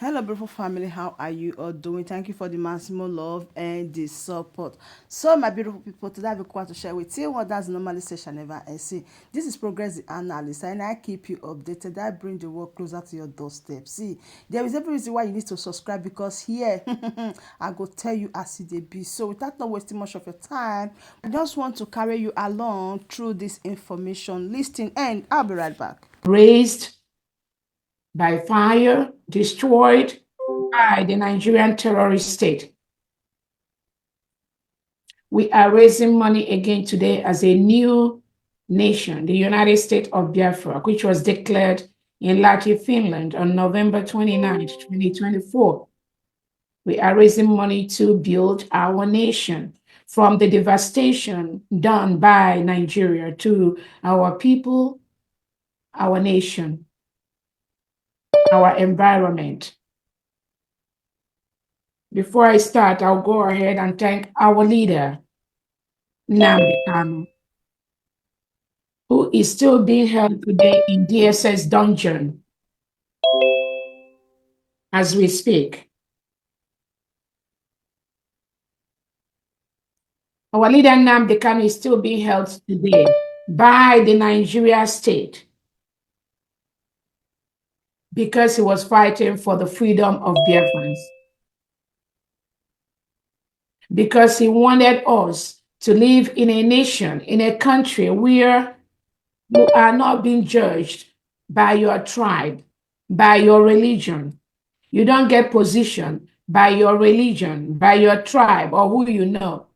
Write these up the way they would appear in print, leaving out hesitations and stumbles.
Hello, beautiful family. How are you all doing? Thank you for the maximum love and the support. So, my beautiful people, today I've got to share with you what does normally say shall never see. This is Progress the Analyst, and I keep you updated. I bring the work closer to your doorstep. See, there is every reason why you need to subscribe because here I go tell you as it be. So, without not wasting much of your time, I just want to carry you along through this information listing, and I'll be right back. Raised by fire, destroyed by the Nigerian terrorist state. We are raising money again today as a new nation, the United States of Biafra, which was declared in Lahti, Finland on November 29th, 2024. We are raising money to build our nation from the devastation done by Nigeria to our people, our nation, our environment. Before I start, I'll go ahead and thank our leader, Nnamdi Kanu, who is still being held today in DSS dungeon as we speak. Our leader, Nnamdi Kanu, is still being held today by the Nigeria state because he was fighting for the freedom of Biafrans, because he wanted us to live in a nation, in a country where you are not being judged by your tribe, by your religion. You don't get position by your religion, by your tribe, or who you know.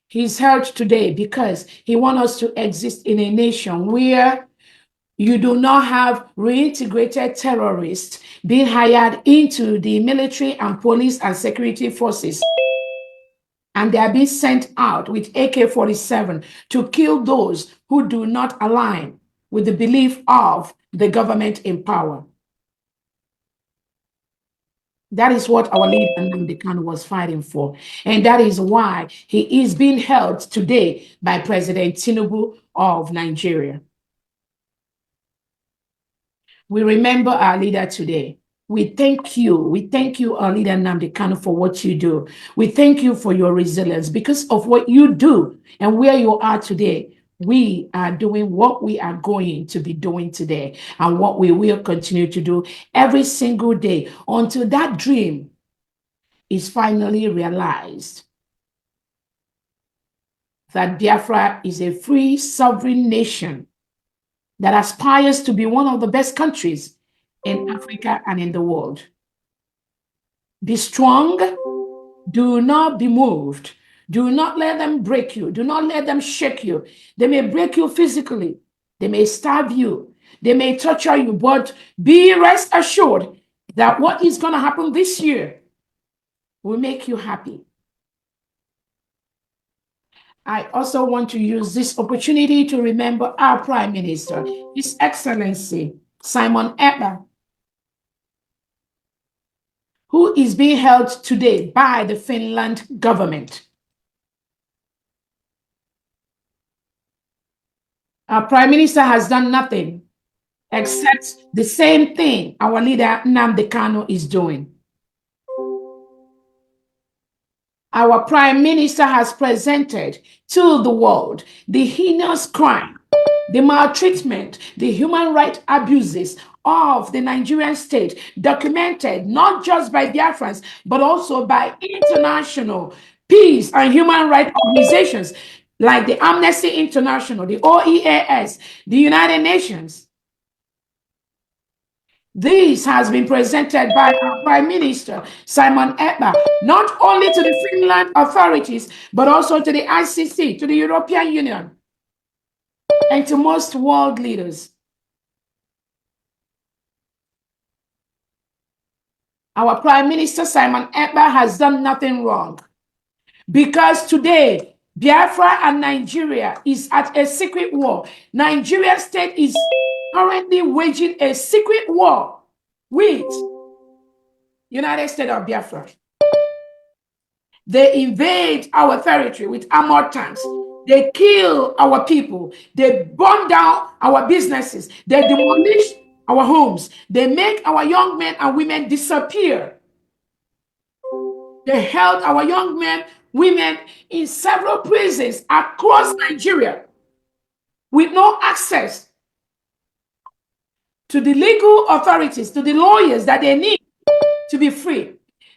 He's held today because he wants us to exist in a nation where you do not have reintegrated terrorists being hired into the military and police and security forces. And they are being sent out with AK-47 to kill those who do not align with the belief of the government in power. That is what our leader Nnamdi Kanu was fighting for. And that is why he is being held today by President Tinubu of Nigeria. We remember our leader today. We thank you. We thank you, our leader Nnamdi Kanu, for what you do. We thank you for your resilience. Because of what you do and where you are today, we are doing what we are going to be doing today and what we will continue to do every single day until that dream is finally realized that Biafra is a free, sovereign nation that aspires to be one of the best countries in Africa and in the world. Be strong. Do not be moved. Do not let them break you. Do not let them shake you. They may break you physically. They may stab you. They may torture you, but be rest assured that what is going to happen this year will make you happy. I also want to use this opportunity to remember our Prime Minister, His Excellency Simon Ekpa, who is being held today by the Finland government. Our Prime Minister has done nothing except the same thing our leader Nnamdi Kanu is doing. Our Prime Minister has presented to the world the heinous crime, the maltreatment, the human rights abuses of the Nigerian state, documented not just by Biafrans, but also by international peace and human rights organizations like the Amnesty International, the OEAS, the United Nations. This has been presented by our Prime Minister, Simon Ekpa, not only to the Finland authorities, but also to the ICC, to the European Union, and to most world leaders. Our Prime Minister, Simon Ekpa, has done nothing wrong. Because today, Biafra and Nigeria is at a secret war. Nigeria state is currently waging a secret war with United States of Biafra. They invade our territory with armored tanks. They kill our people. They burn down our businesses. They demolish our homes. They make our young men and women disappear. They held our young men, women in several prisons across Nigeria with no access to the legal authorities, to the lawyers that they need to be free.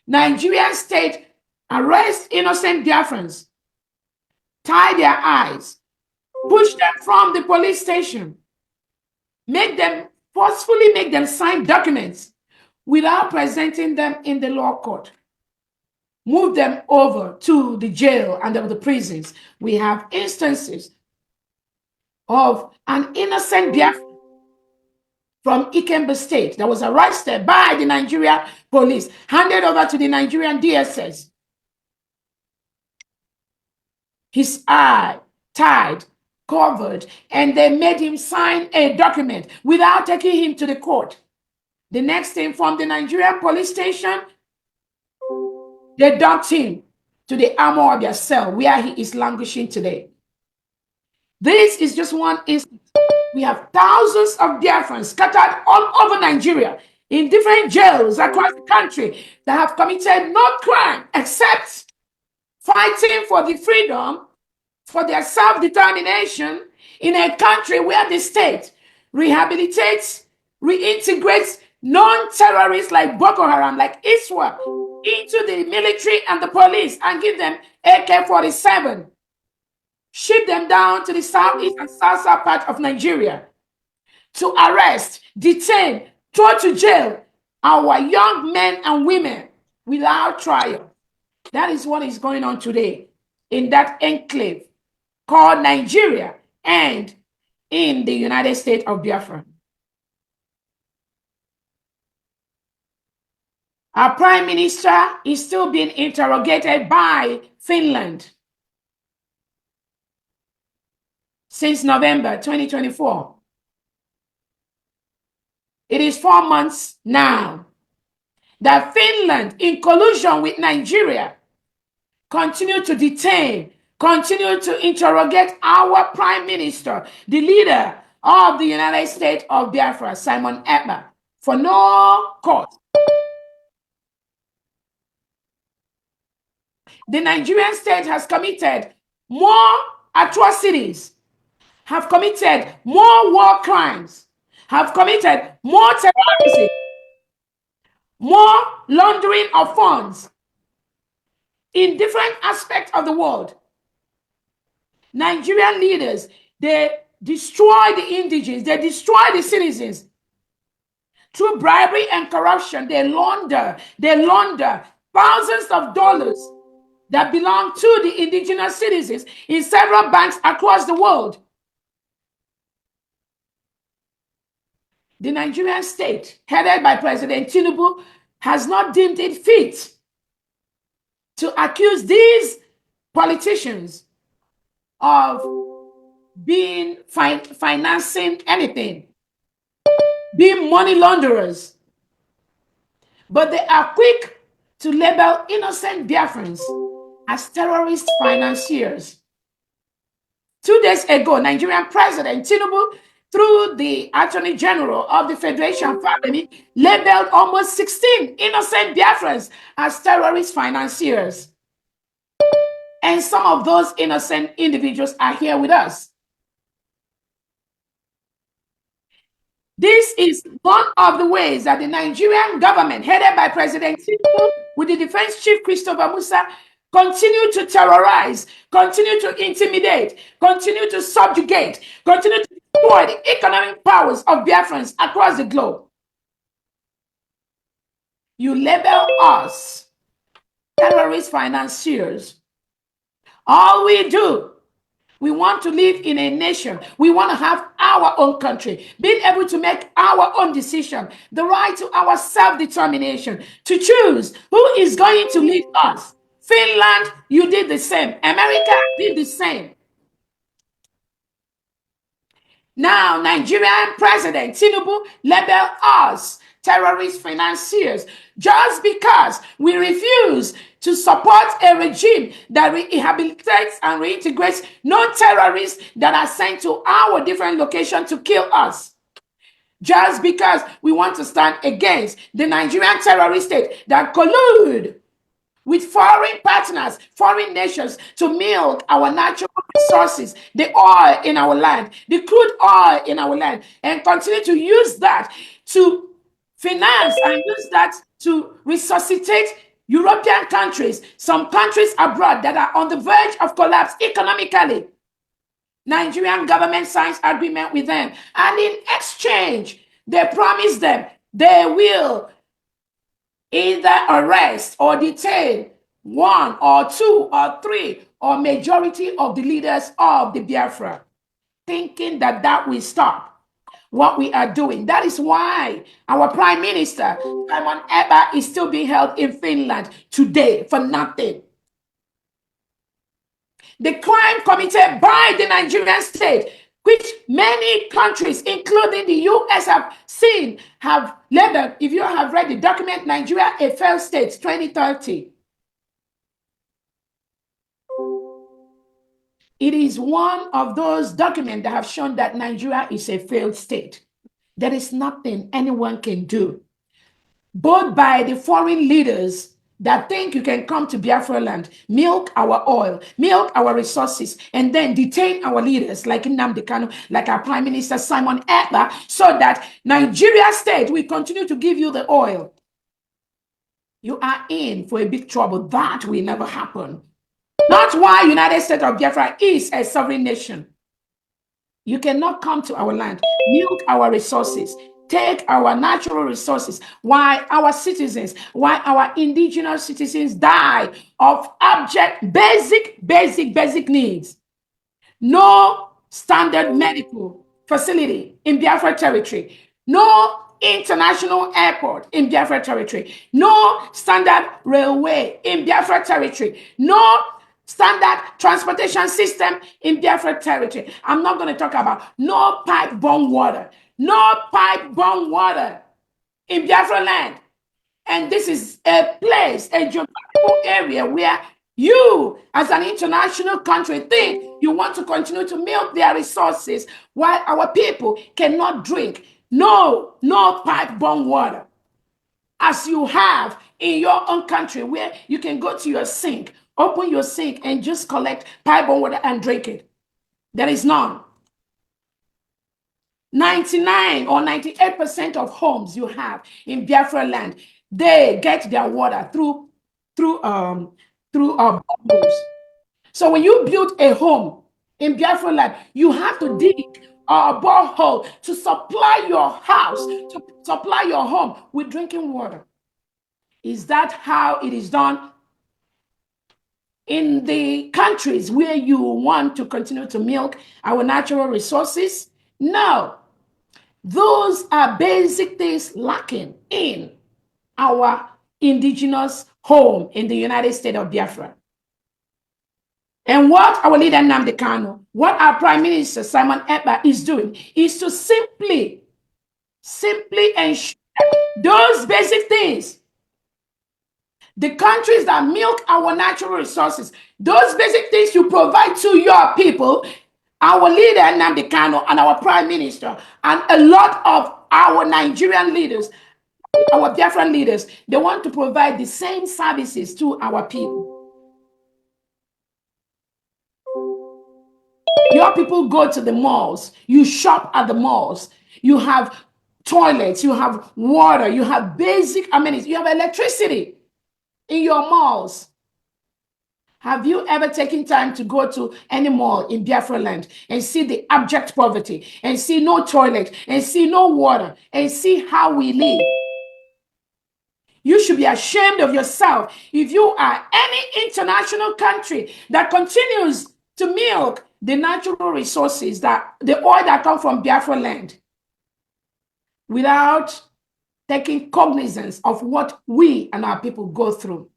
Nigerian state arrest innocent Biafrans, tie their eyes, push them from the police station, forcefully make them sign documents without presenting them in the law court. Move them over to the jail and the prisons. We have instances of an innocent Biafran from Ikembe State that was arrested by the Nigerian police, handed over to the Nigerian DSS. His eye tied, covered, and they made him sign a document without taking him to the court. The next thing, from the Nigerian police station, they dumped him to the armor of their cell where he is languishing today. This is just one instance. We have thousands of Biafrans scattered all over Nigeria in different jails across the country that have committed no crime except fighting for the freedom, for their self-determination in a country where the state rehabilitates, reintegrates non-terrorists like Boko Haram, like ISWAP, into the military and the police and give them AK-47. Ship them down to the southeast and south part of Nigeria to arrest, detain, throw to jail our young men and women without trial. That is what is going on today in that enclave called Nigeria and in the United States of Biafra. Our Prime Minister is still being interrogated by Finland since November 2024. It is 4 months now that Finland, in collusion with Nigeria, continue to detain, continue to interrogate our Prime Minister, the leader of the United States of Biafra, Simon Ekpa, for no cause. The Nigerian state has committed more atrocities, have committed more war crimes, have committed more terrorism, more laundering of funds in different aspects of the world. Nigerian leaders, they destroy the indigenes, they destroy the citizens. Through bribery and corruption, they launder thousands of dollars that belong to the indigenous citizens in several banks across the world. The Nigerian state, headed by President Tinubu, has not deemed it fit to accuse these politicians of being financing anything, being money launderers. But they are quick to label innocent Biafrans as terrorist financiers. 2 days ago, Nigerian President Tinubu, through the Attorney General of the Federation family, labeled almost 16 innocent Biafrans as terrorist financiers. And some of those innocent individuals are here with us. This is one of the ways that the Nigerian government, headed by President Tinubu, with the Defense Chief Christopher Musa, continue to terrorize, continue to intimidate, continue to subjugate, continue to destroy the economic powers of Biafrans across the globe. You label us terrorist financiers. All we do, we want to live in a nation. We want to have our own country, being able to make our own decision, the right to our self-determination, to choose who is going to lead us. Finland, you did the same. America did the same. Now, Nigerian President Tinubu labeled us terrorist financiers just because we refuse to support a regime that rehabilitates and reintegrates non-terrorists that are sent to our different locations to kill us. just because we want to stand against the Nigerian terrorist state that collude with foreign partners, foreign nations to milk our natural resources, the oil in our land, the crude oil in our land, and continue to use that to finance and use that to resuscitate European countries, some countries abroad that are on the verge of collapse economically. Nigerian government signs agreement with them, and in exchange, they promise them they will either arrest or detain one or two or three or majority of the leaders of the Biafra, thinking that that will stop what we are doing. That is why our Prime Minister, Simon Ekpa, is still being held in Finland today for nothing. The crime committed by the Nigerian state, which many countries, including the US, have labeled, if you have read the document, Nigeria a failed state 2030. It is one of those documents that have shown that Nigeria is a failed state. There is nothing anyone can do, both by the foreign leaders that think you can come to Biafra land, milk our oil, milk our resources, and then detain our leaders like Nnamdi Kanu, like our Prime Minister Simon Ekpa, so that Nigeria state will continue to give you the oil. You are in for a big trouble. That will never happen. Not why United States of Biafra is a sovereign nation. You cannot come to our land, milk our resources, take our natural resources, why our citizens, why our indigenous citizens die of abject, basic needs. No standard medical facility in Biafra territory. No international airport in Biafra territory. No standard railway in Biafra territory. No standard transportation system in Biafra territory. I'm not going to talk about no pipe-borne water. No pipe-borne water in Biafra land. And this is a place, a geographical area where you, as an international country, think you want to continue to milk their resources while our people cannot drink no pipe-borne water, as you have in your own country, where you can go to your sink, open your sink, and just collect pipe-borne water and drink it. There is none. 99 or 98% of homes you have in Biafra land, they get their water through boreholes. So when you build a home in Biafra land, you have to dig a borehole to supply your house, to supply your home with drinking water. Is that how it is done in the countries where you want to continue to milk our natural resources? No. Those are basic things lacking in our indigenous home in the United States of Biafra. And what our leader Nnamdi Kanu, what our Prime Minister Simon Ekpa is doing is to simply ensure those basic things. The countries that milk our natural resources, those basic things you provide to your people, our leader Nnamdi Kanu and our Prime Minister and a lot of our Nigerian leaders, our Biafran leaders, they want to provide the same services to our people. Your people go to the malls, you shop at the malls, you have toilets, you have water, you have basic amenities, you have electricity in your malls. Have you ever taken time to go to any mall in Biafra land and see the abject poverty, and see no toilet, and see no water, and see how we live? You should be ashamed of yourself if you are any international country that continues to milk the natural resources, that the oil that comes from Biafra land, without taking cognizance of what we and our people go through.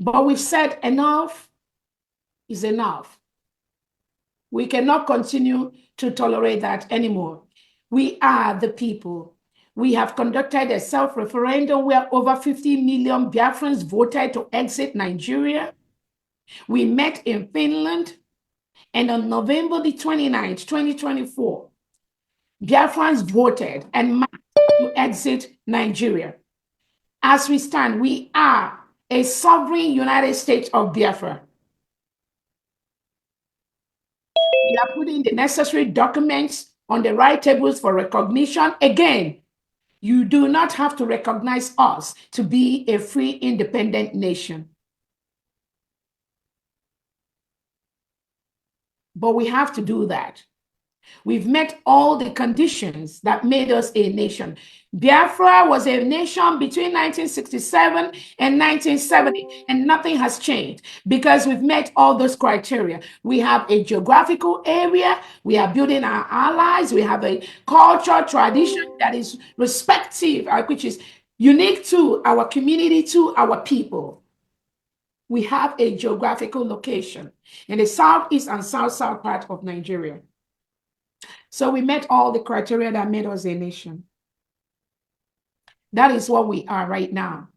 But we've said enough is enough. We cannot continue to tolerate that anymore. We are the people. We have conducted a self-referendum where over 50 million Biafrans voted to exit Nigeria. We met in Finland, and on November the 29th, 2024, Biafrans voted and marched to exit Nigeria. As we stand, we are a sovereign United States of Biafra. We are putting the necessary documents on the right tables for recognition. Again, you do not have to recognize us to be a free, independent nation. But we have to do that. We've met all the conditions that made us a nation. Biafra was a nation between 1967 and 1970, and nothing has changed because we've met all those criteria. We have a geographical area, we are building our allies, we have a culture, tradition that is respective, which is unique to our community, to our people. We have a geographical location in the southeast and south part of Nigeria. So we met all the criteria that made us a nation. That is what we are right now.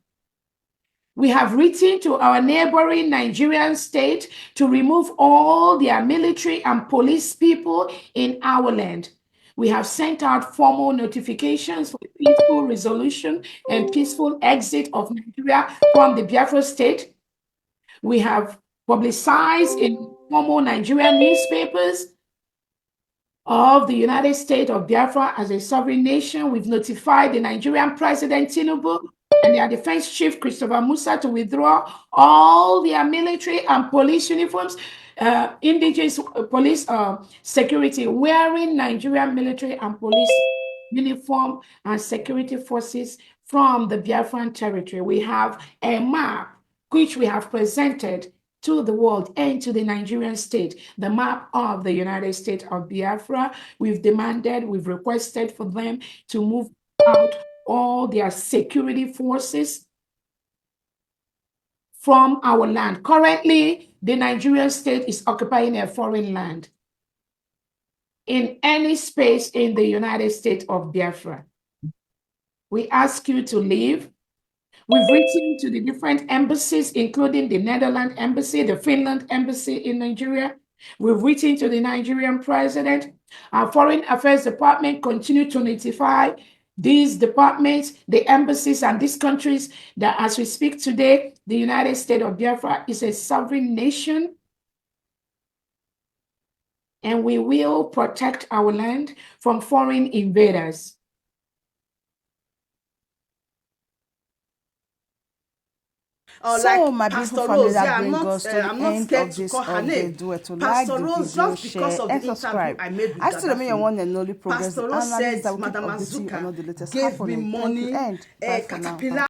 We have written to our neighboring Nigerian state to remove all their military and police people in our land. We have sent out formal notifications for peaceful resolution and peaceful exit of Nigeria from the Biafra state. We have publicized in formal Nigerian newspapers of the United States of Biafra as a sovereign nation. We've notified the Nigerian President Tinubu and their defense chief Christopher Musa to withdraw all their military and police uniforms, indigenous police security wearing Nigerian military and police uniform and security forces from the Biafran territory. We have a map which we have presented to the world and to the Nigerian state, the map of the United States of Biafra. We've demanded, we've requested for them to move out all their security forces from our land. Currently, the Nigerian state is occupying a foreign land in any space in the United States of Biafra. We ask you to leave. We've written to the different embassies, including the Netherlands embassy, the Finland embassy in Nigeria. We've written to the Nigerian president. Our foreign affairs department continue to notify these departments, the embassies, and these countries that as we speak today, the United States of Biafra is a sovereign nation. And we will protect our land from foreign invaders. So, my beautiful family, that brings us to the end of this update. Do it to like the video, share, and subscribe. I still remain your one and only progress analyst that will keep updating you on all the latest happening. Thank you, and bye for now.